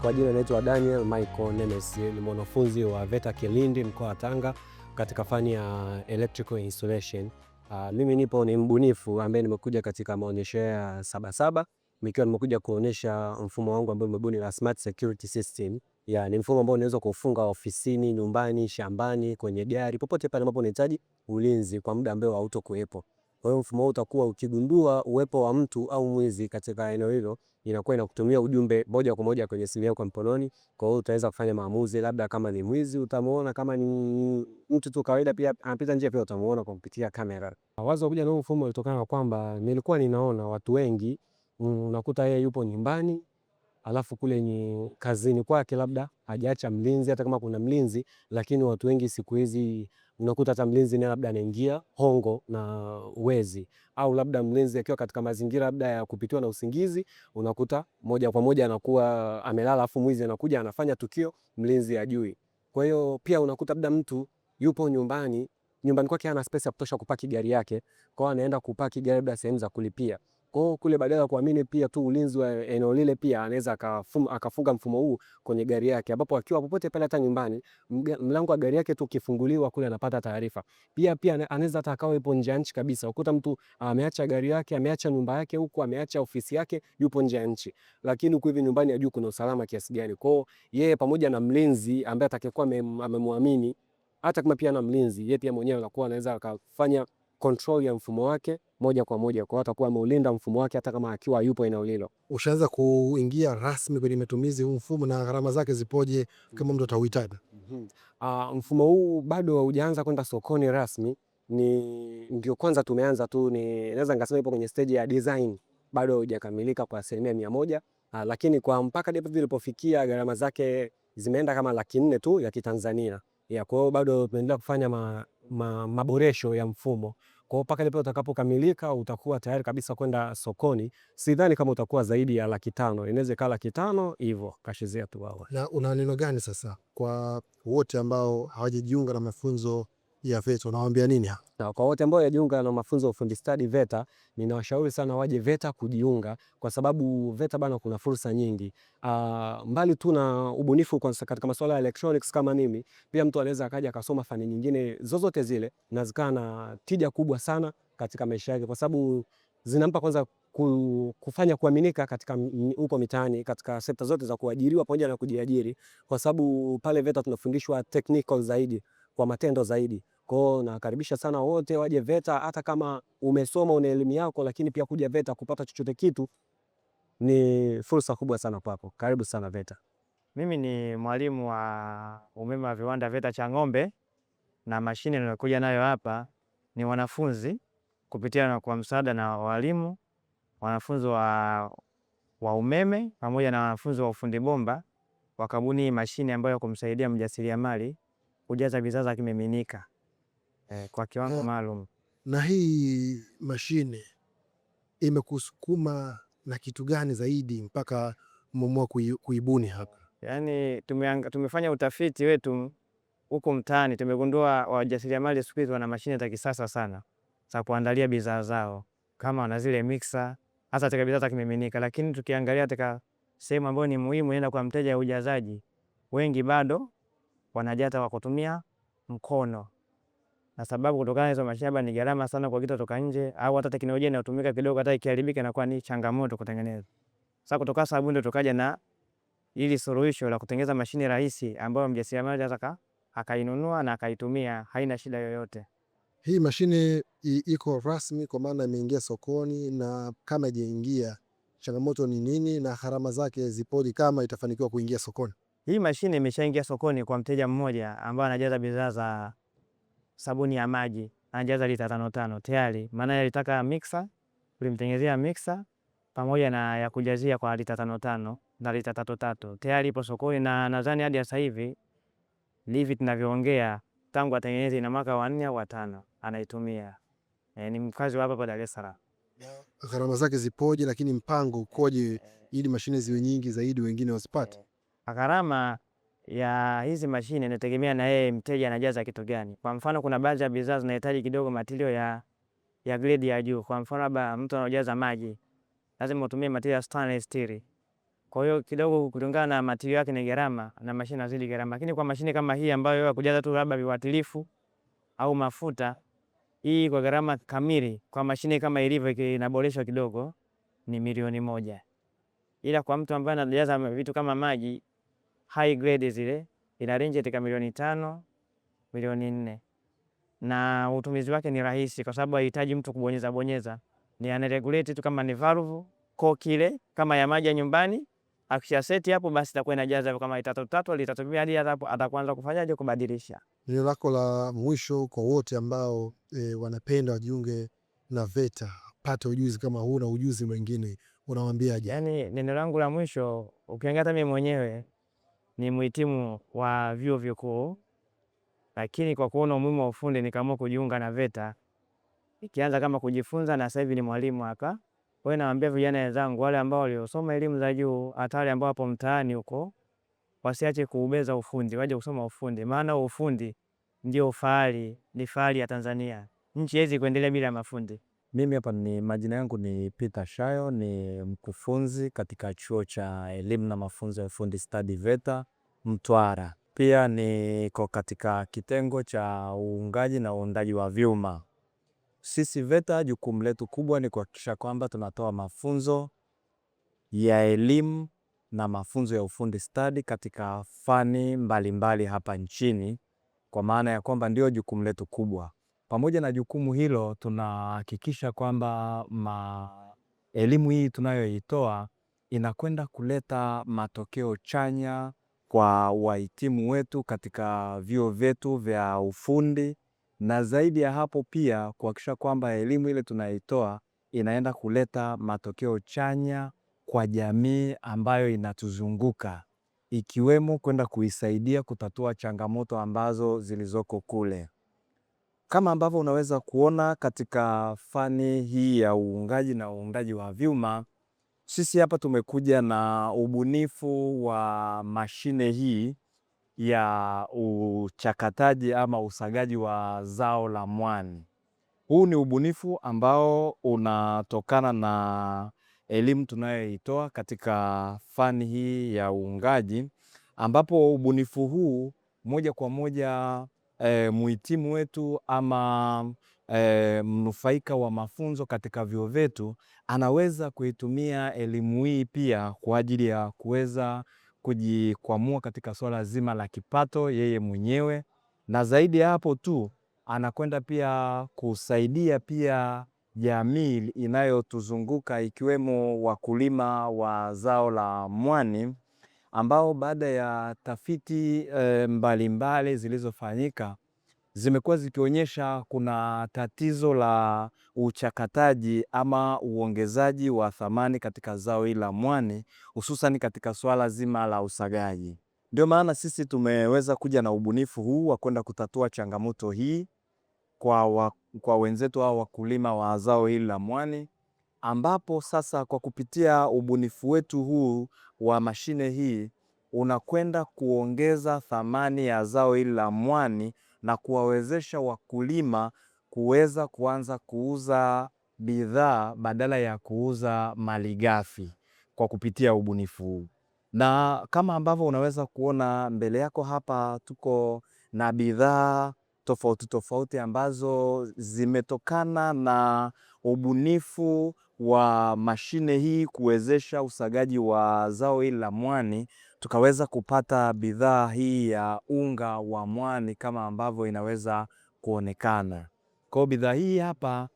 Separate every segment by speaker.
Speaker 1: Kwa jina naitwa Daniel Michael Nemes, ni mwanafunzi wa VETA Kilindi mkoa wa Tanga katika fani ya electrical installation. Mimi ni mbunifu ambaye nimekuja katika maonyesho ya Sabasaba nikiwa nimekuja kuonesha mfumo wangu ambao nimebuni la smart security system. Ni mfumo ambao unaweza kufunga ofisini, nyumbani, shambani, kwenye gari, popote pale ambapo unahitaji ulinzi kwa muda ambao hautokuwepo. Kwa hiyo mfumo huu utakuwa ukigundua uwepo wa mtu au mwizi katika eneo hilo, inakuwa inakutumia ujumbe moja kwa moja kwenye simu yako mkononi. Kwa hiyo utaweza kufanya maamuzi, labda kama ni mwizi utamuona, kama ni mtu tu kawaida pia anapita njia pia utamuona kwa kupitia kamera. Wazo kuja na huu mfumo ulitokana na kwamba nilikuwa ninaona watu wengi unakuta yeye yupo nyumbani, alafu kule ni kazini kwake labda hajaacha mlinzi, hata kama kuna mlinzi, lakini watu wengi siku hizi unakuta hata mlinzi naye labda anaingia hongo na wezi, au labda mlinzi akiwa katika mazingira labda ya kupitiwa na usingizi, unakuta moja kwa moja anakuwa amelala, afu mwizi anakuja anafanya tukio mlinzi hajui. Kwa hiyo pia unakuta labda mtu yupo nyumbani kwake hana space ya kutosha kupaki gari yake, kwa hiyo anaenda kupaki gari labda sehemu za kulipia. Kwa hiyo kule badala ya kuamini pia tu ulinzi wa eneo lile, pia anaweza akafunga mfumo huu kwenye gari yake, ambapo akiwa popote pale hata nyumbani, mlango wa gari yake tu ukifunguliwa kule anapata taarifa. Pia anaweza hata akawa yupo nje ya nchi kabisa. Ukuta mtu ameacha gari yake, ameacha nyumba yake huko, ameacha ofisi yake, yupo nje ya nchi. Lakini huko hivi nyumbani hajui kuna usalama kiasi gani. Kwa hiyo yeye pamoja na mlinzi ambaye atakayekuwa amemwamini, hata kama pia na mlinzi, yeye pia mwenyewe anakuwa anaweza akafanya control ya mfumo wake moja kwa moja, kwa atakuwa ameulinda mfumo wake hata kama akiwa yupo eneo hilo.
Speaker 2: Ushaanza kuingia rasmi kwenye matumizi huu mfumo, na gharama zake zipoje kama mtu atauhitaji?
Speaker 1: Mfumo huu bado haujaanza kwenda sokoni rasmi, ndio kwanza tumeanza tu, naweza ngasema ipo kwenye stage ya design, bado haujakamilika kwa 100%. Lakini kwa mpaka ndipo vilipofikia gharama zake zimeenda kama 400,000 tu ya Kitanzania. Kwa hiyo bado tunaendelea kufanya maboresho ya mfumo. Kwa hiyo mpaka ndipo utakapokamilika utakuwa tayari kabisa kwenda sokoni. Sidhani kama utakuwa zaidi ya 500,000. Inaweza ikawa 500,000 hivyo kashizia tu wao.
Speaker 2: Na una neno gani sasa kwa wote ambao hawajajiunga na mafunzo ya VETA, unawaambia nini hapa?
Speaker 1: Na kwa wote ambao hawajajiunga na mafunzo ya ufundi stadi VETA, ninawashauri sana waje VETA kujiunga, kwa sababu VETA bana kuna fursa nyingi. Mbali tu na ubunifu katika masuala ya electronics kama mimi, pia mtu anaweza akaja akasoma fani nyingine zozote zile na zikawa na tija kubwa sana katika maisha yake, kwa sababu zinampa kwanza kufanya kuaminika katika upo mitaani, katika sekta zote za kuajiriwa pamoja na kujiajiri, kwa sababu pale VETA tunafundishwa technical zaidi, kwa matendo zaidi. Kwa hiyo nakaribisha sana wote waje VETA, hata kama umesoma una elimu yako, lakini pia kuja VETA kupata chochote kitu ni fursa kubwa sana kwako. Karibu sana VETA.
Speaker 3: Mimi ni mwalimu wa umeme wa viwanda VETA Chang'ombe, na mashine ninayokuja nayo hapa ni wanafunzi kupitia na kwa msaada na walimu, wanafunzi wa umeme pamoja na wanafunzi wa ufundi bomba wakabuni mashine ambayo kumsaidia mjasiriamali kujaza bidhaa za kimiminika kwa kiwango maalum.
Speaker 2: Na hii mashine imekusukuma na kitu gani zaidi mpaka umeamua kuibuni hapa?
Speaker 3: Yaani tumefanya utafiti wetu huko mtaani, tumegundua wajasiriamali siku hizi wana mashine za kisasa sana za kuandalia bidhaa zao, kama wana zile mixer hasa katika bidhaa za kimiminika. Lakini tukiangalia katika sehemu ambayo ni muhimu nenda kwa mteja ya ujazaji, wengi bado wanajaza kwa kutumia mkono, na sababu kutokana na hizo mashine ni gharama sana kwa kitu kutoka nje, au hata teknolojia inayotumika kidogo hata ikiharibika inakuwa ni changamoto kutengeneza. Sasa kutoka sababu ndio tukaja na ili suluhisho la kutengeneza mashine rahisi ambayo mjasiriamali anaweza akainunua na akaitumia, haina shida yoyote.
Speaker 2: Hii mashine iko rasmi kwa maana imeingia sokoni, na kama ijaingia changamoto ni nini na gharama zake zipoje kama itafanikiwa kuingia sokoni?
Speaker 3: Hii mashine imeshaingia sokoni kwa mteja mmoja ambaye anajaza bidhaa za sabuni ya maji, anajaza lita 5 tayari. Maana yeye alitaka mixer, tulimtengenezea mixer pamoja na ya kujazia kwa lita 5 na lita 3 tayari ipo sokoni, na nadhani hadi sasa hivi tunavyoongea tangu atengeneze ina mwaka wa 4 au 5 anaitumia. Ni mkazi wa hapa Dar es Salaam.
Speaker 2: Gharama zake zipoje, lakini mpango ukoje ili mashine ziwe nyingi zaidi wengine wasipate?
Speaker 3: Gharama ya hizi mashine inategemea na yeye mteja anajaza kitu gani. Kwa mfano kuna baadhi ya bidhaa zinahitaji kidogo material ya grade ya juu. Kwa mfano labda mtu anajaza maji, lazima utumie material stainless steel. Kwa hiyo kidogo kulingana na material yake ni gharama na mashine inazidi gharama. Lakini kwa mashine kama hii ambayo ya kujaza tu labda viuatilifu au mafuta, hii kwa gharama kamili kwa mashine kama ilivyo inaboreshwa kidogo ni milioni 1. Ila kwa mtu ambaye anajaza vitu kama maji high grade zile ina range katika milioni 5, milioni 4. Na utumizi wake ni rahisi kwa sababu haihitaji mtu kubonyeza bonyeza. Ni anaregulate tu kama ni valve cork ile kama ya maji ya nyumbani. Akisha seti hapo basi itakuwa inajaza kama litatu 3 litatu 2 hadi hapo ataanza kufanyaje kubadilisha.
Speaker 2: Neno lako la mwisho kwa wote ambao wanapenda wajiunge na VETA, pate ujuzi kama huu na ujuzi mwingine, unawaambiaje?
Speaker 3: Yani neno langu la mwisho, ukiangalia hata mimi mwenyewe ni mhitimu wa vyuo vikuu, lakini kwa kuona umuhimu wa ufundi nikaamua kujiunga na VETA. Nikianza kama kujifunza na sasa hivi ni mwalimu hapa. Kwa hiyo nawaambia vijana wenzangu wale ambao waliosoma elimu za juu, hata wale ambao hapo mtaani huko, wasiache kuubeza ufundi, waje kusoma ufundi. Maana ufundi ndio fahari, ni fahari ya Tanzania. Nchi haiwezi kuendelea bila mafundi.
Speaker 4: Mimi hapa ni majina yangu ni Peter Shayo, ni mkufunzi katika chuo cha elimu na mafunzo ya ufundi stadi VETA Mtwara. Pia niko katika kitengo cha uungaji na uundaji wa vyuma. Sisi VETA jukumu letu kubwa ni kuhakikisha kwamba tunatoa mafunzo ya elimu na mafunzo ya ufundi stadi katika fani mbalimbali hapa nchini, kwa maana ya kwamba ndio jukumu letu kubwa. Pamoja na jukumu hilo, tunahakikisha kwamba elimu hii tunayoitoa inakwenda kuleta matokeo chanya kwa wahitimu wetu katika vyuo vyetu vya ufundi, na zaidi ya hapo pia kuhakikisha kwamba elimu ile tunaitoa inaenda kuleta matokeo chanya kwa jamii ambayo inatuzunguka, ikiwemo kwenda kuisaidia kutatua changamoto ambazo zilizoko kule. Kama ambavyo unaweza kuona katika fani hii ya uungaji na uundaji wa vyuma, sisi hapa tumekuja na ubunifu wa mashine hii ya uchakataji ama usagaji wa zao la mwani. Huu ni ubunifu ambao unatokana na elimu tunayoitoa katika fani hii ya uungaji, ambapo ubunifu huu moja kwa moja muhitimu wetu ama mnufaika wa mafunzo katika vyuo vyetu anaweza kuitumia elimu hii pia kwa ajili ya kuweza kujikwamua katika swala zima la kipato yeye mwenyewe, na zaidi ya hapo tu anakwenda pia kusaidia pia jamii inayotuzunguka ikiwemo wakulima wa zao la mwani, ambao baada ya tafiti mbalimbali zilizofanyika zimekuwa zikionyesha kuna tatizo la uchakataji ama uongezaji wa thamani katika zao hili la mwani, hususan katika swala zima la usagaji. Ndio maana sisi tumeweza kuja na ubunifu huu wa kwenda kutatua changamoto hii kwa wenzetu hao wakulima wa zao hili la mwani, ambapo sasa kwa kupitia ubunifu wetu huu wa mashine hii unakwenda kuongeza thamani ya zao hili la mwani na kuwawezesha wakulima kuweza kuanza kuuza bidhaa badala ya kuuza malighafi kwa kupitia ubunifu huu. Na kama ambavyo unaweza kuona mbele yako hapa, tuko na bidhaa tofauti tofauti ambazo zimetokana na ubunifu wa mashine hii kuwezesha usagaji wa zao hili la mwani, tukaweza kupata bidhaa hii ya unga wa mwani kama ambavyo inaweza kuonekana. Kwa bidhaa hii hapa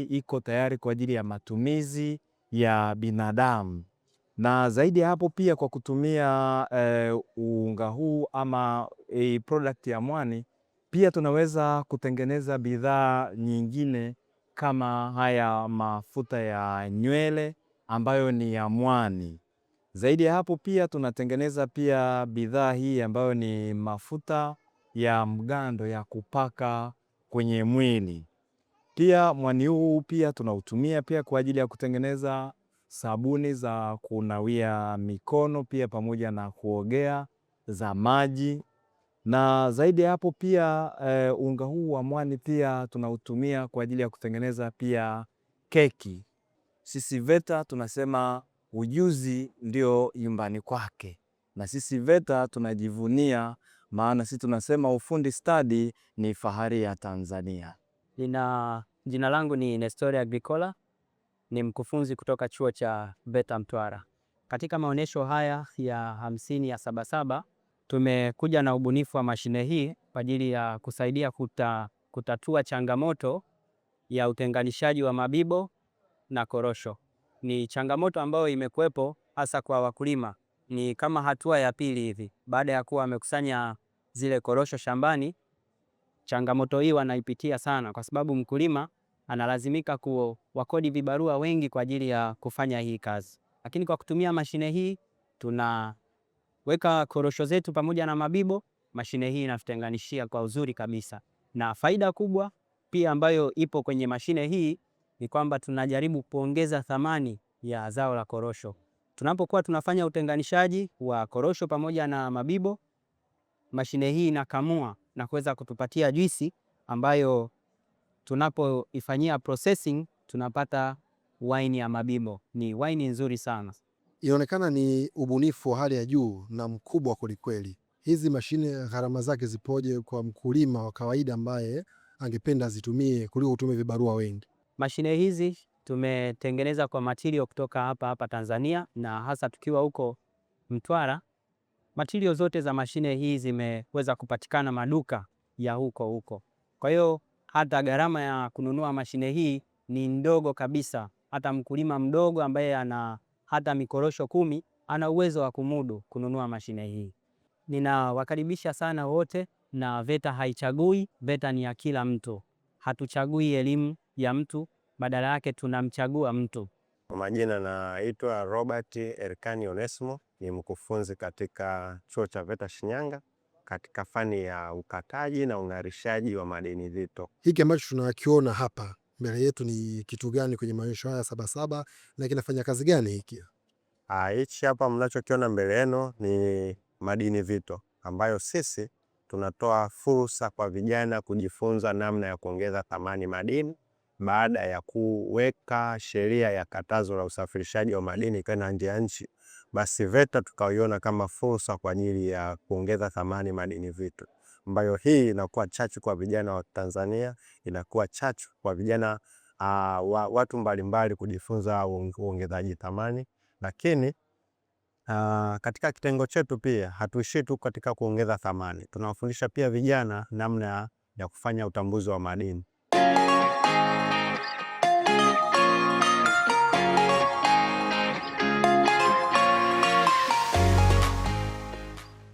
Speaker 4: iko tayari kwa ajili ya matumizi ya binadamu, na zaidi ya hapo pia kwa kutumia unga huu ama product ya mwani pia tunaweza kutengeneza bidhaa nyingine kama haya mafuta ya nywele ambayo ni ya mwani. Zaidi ya hapo pia tunatengeneza pia bidhaa hii ambayo ni mafuta ya mgando ya kupaka kwenye mwili. Pia mwani huu pia tunautumia pia kwa ajili ya kutengeneza sabuni za kunawia mikono pia pamoja na kuogea za maji. Na zaidi ya hapo pia unga huu wa mwani pia tunautumia kwa ajili ya kutengeneza pia keki. Sisi VETA tunasema ujuzi ndio nyumbani kwake, na sisi VETA tunajivunia, maana sisi tunasema ufundi stadi ni fahari ya Tanzania.
Speaker 5: Jina langu ni Nestoria Agricola, ni mkufunzi kutoka chuo cha VETA Mtwara. Katika maonyesho haya ya 50 ya Sabasaba tumekuja na ubunifu wa mashine hii kwa ajili ya kusaidia kutatua changamoto ya utenganishaji wa mabibo na korosho. Ni changamoto ambayo imekuwepo hasa kwa wakulima. Ni kama hatua ya pili hivi. Baada ya kuwa wamekusanya zile korosho shambani, changamoto hii wanaipitia sana kwa sababu mkulima analazimika kuwakodi vibarua wengi kwa ajili ya kufanya hii kazi. Lakini kwa kutumia mashine hii tunaweka korosho zetu pamoja na mabibo, mashine hii inatutenganishia kwa uzuri kabisa. Na faida kubwa pia ambayo ipo kwenye mashine hii ni kwamba tunajaribu kuongeza thamani ya zao la korosho. Tunapokuwa tunafanya utenganishaji wa korosho pamoja na mabibo, mashine hii inakamua na kuweza kutupatia juisi ambayo tunapoifanyia processing tunapata wine ya mabibo. Ni wine nzuri sana.
Speaker 2: Inaonekana ni ubunifu wa hali ya juu na mkubwa kwelikweli. Hizi mashine gharama zake zipoje kwa mkulima wa kawaida ambaye angependa zitumie kuliko kutumia vibarua wengi?
Speaker 5: Mashine hizi tumetengeneza kwa material kutoka hapa Tanzania, na hasa tukiwa huko Mtwara. Material zote za mashine hii zimeweza kupatikana maduka ya huko. Kwa hiyo hata gharama ya kununua mashine hii ni ndogo kabisa. Hata mkulima mdogo ambaye ana hata mikorosho 10 ana uwezo wa kumudu kununua mashine hii. Ninawakaribisha sana wote, na VETA haichagui. VETA ni ya kila mtu. Hatuchagui elimu ya mtu, badala yake tunamchagua mtu.
Speaker 6: Kwa majina naitwa Robert Erkani Onesmo, ni mkufunzi katika chuo cha VETA Shinyanga katika fani ya ukataji na ung'arishaji wa madini vito.
Speaker 2: Hiki ambacho tunakiona hapa mbele yetu ni kitu gani kwenye maonyesho haya Sabasaba na kinafanya kazi gani hiki?
Speaker 6: Hichi hapa mnachokiona mbele yenu ni madini vito, ambayo sisi tunatoa fursa kwa vijana kujifunza namna ya kuongeza thamani madini baada ya kuweka sheria ya katazo la usafirishaji wa madini kwenda nje ya nchi. Basi VETA tukaiona kama fursa kwa ajili ya kuongeza thamani madini vito, ambayo hii inakuwa chachu kwa vijana wa Tanzania, inakuwa chachu kwa vijana watu mbalimbali kujifunza uongezaji thamani. Lakini katika kitengo chetu pia hatuishii tu katika kuongeza thamani, tunawafundisha pia vijana namna ya kufanya utambuzi wa madini.